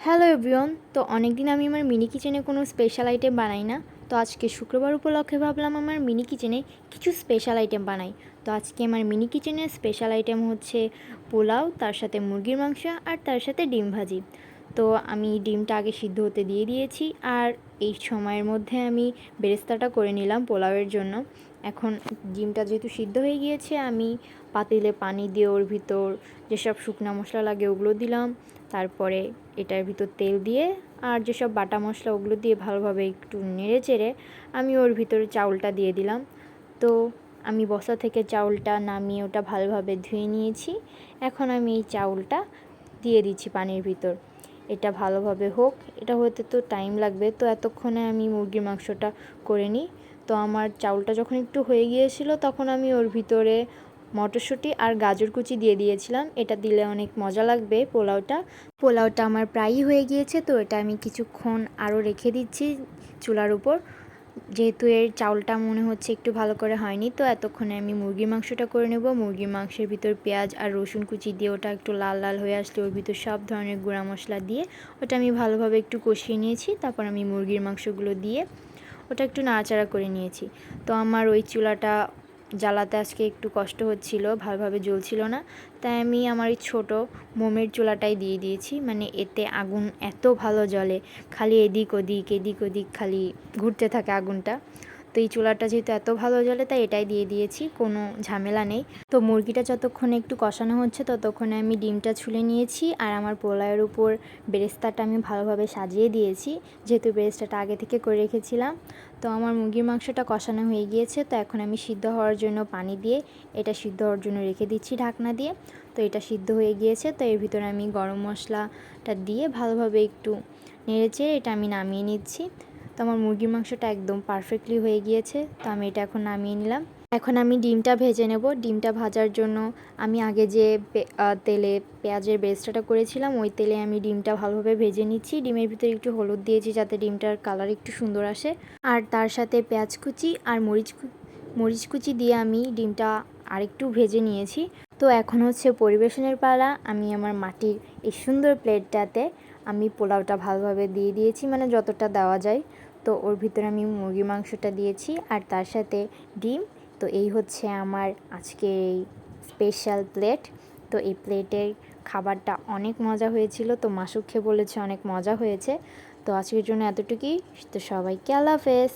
Hello everyone. তো অনেক দিন আমি আমার মিনি কিচেনে কোনো স্পেশাল আইটেম বানাই না। তো আজকে শুক্রবার উপলক্ষে ভাবলাম আমার মিনি কিচেনে কিছু স্পেশাল আইটেম বানাই। তো আজকে আমার মিনি কিচেনের স্পেশাল আইটেম হচ্ছে পোলাও, তার সাথে মুরগির মাংস আর তার সাথে ডিম ভাজি। তো আমি ডিমটা আগে সিদ্ধ হতে দিয়ে দিয়েছি, আর এই সময়ের মধ্যে আমি বেরেস্তাটা করে নিলাম পোলাওয়ের জন্য। এখন ডিমটা যেহেতু সিদ্ধ হয়ে গিয়েছে, আমি পাতিলে পানি দিয়ে ওর ভিতর যেসব শুকনো মশলা লাগে ওগুলো দিলাম। তারপরে এটার ভিতর তেল দিয়ে আর যেসব বাটা মশলা ওগুলো দিয়ে ভালোভাবে একটু নেড়ে চেড়ে আমি ওর ভিতরে চাউলটা দিয়ে দিলাম। তো আমি বসা থেকে চাউলটা নামিয়ে ওটা ভালোভাবে ধুয়ে নিয়েছি। এখন আমি এই চাউলটা দিয়ে দিচ্ছি পানির ভিতর। এটা ভালোভাবে হোক, এটা হতে তো টাইম লাগবে। তো এতক্ষণে আমি মুরগির মাংসটা করে নিই। তো আমার চাউলটা যখন একটু হয়ে গিয়েছিল তখন আমি ওর ভিতরে মটরশুঁটি আর গাজর কুচি দিয়ে দিয়েছিলাম। এটা দিলে অনেক মজা লাগবে পোলাওটা আমার প্রায়ই হয়ে গিয়েছে, তো এটা আমি কিছুক্ষণ আরও রেখে দিচ্ছি চুলার উপর। যেহেতু এর চাউলটা মনে হচ্ছে একটু ভালো করে হয়নি, তো এতক্ষণে আমি মুরগির মাংসটা করে নেব। মুরগির মাংসের ভিতর পেঁয়াজ আর রসুন কুচি দিয়ে ওটা একটু লাল লাল হয়ে আসলে ওর ভিতর সব ধরনের গুঁড়া মশলা দিয়ে ওটা আমি ভালোভাবে একটু কষিয়ে নিয়েছি। তারপর আমি মুরগির মাংসগুলো দিয়ে ওটা একটু নাড়াচাড়া করে নিয়েছি। তো আমার ওই চুলাটা জ্বালাতে আজকে একটু কষ্ট হচ্ছিল, ভালোভাবে জ্বলছিল না। তাই আমি আমার এই ছোটো মোমের চুলাটাই দিয়ে দিয়েছি। মানে এতে আগুন এত ভালো জ্বলে, খালি এদিক ওদিক খালি ঘুরতে থাকে আগুনটা। তো এই চুলাটা যেহেতু এত ভালো জ্বলে তাই এটাই দিয়ে দিয়েছি, কোনো ঝামেলা নেই। তো মুরগিটা যতক্ষণে একটু কষানো হচ্ছে ততক্ষণে আমি ডিমটা ছুলে নিয়েছি, আর আমার পোলাওয়ের উপর বেরেস্তাটা আমি ভালোভাবে সাজিয়ে দিয়েছি, যেহেতু বেরেস্তাটা আগে থেকে করে রেখেছিলাম। তো আমার মুরগির মাংসটা কষানো হয়ে গিয়েছে। তো এখন আমি সিদ্ধ হওয়ার জন্য পানি দিয়ে এটা সিদ্ধ হওয়ার জন্য রেখে দিচ্ছি ঢাকনা দিয়ে। তো এটা সিদ্ধ হয়ে গিয়েছে। তো এর ভিতরে আমি গরম মশলাটা দিয়ে ভালোভাবে একটু নেড়েচেড়ে এটা আমি নামিয়ে নিচ্ছি। তো আমার মুরগির মাংসটা একদম পারফেক্টলি হয়ে গিয়েছে। তো আমি এটা এখন নামিয়ে নিলাম। এখন আমি ডিমটা ভেজে নেব। ডিমটা ভাজার জন্য আমি আগে যে তেলে পেঁয়াজের বেরেস্তাটা করেছিলাম ওই তেলে আমি ডিমটা ভালোভাবে ভেজে নিচ্ছি। ডিমের ভিতরে একটু হলুদ দিয়েছি যাতে ডিমটার কালার একটু সুন্দর আসে, আর তার সাথে পেঁয়াজ কুচি আর মরিচ কুচি দিয়ে আমি ডিমটা আরেকটু ভেজে নিয়েছি। তো এখন হচ্ছে পরিবেশনের পালা। আমি আমার মাটির এই সুন্দর প্লেটটাতে আমি পোলাওটা ভালোভাবে দিয়ে দিয়েছি, মানে যতটা দেওয়া যায়। তো ওর ভিতরে আমি মুরগির মাংসটা দিয়েছি আর তার সাথে ডিম। তো এই হচ্ছে আমার আজকের এই স্পেশাল প্লেট। তো এই প্লেটের খাবারটা অনেক মজা হয়েছিল। তো মাসুক খেয়ে বলেছে অনেক মজা হয়েছে। তো আজকের জন্য এতটুকুই। তো সবাইকে আল্লাহ হাফেজ।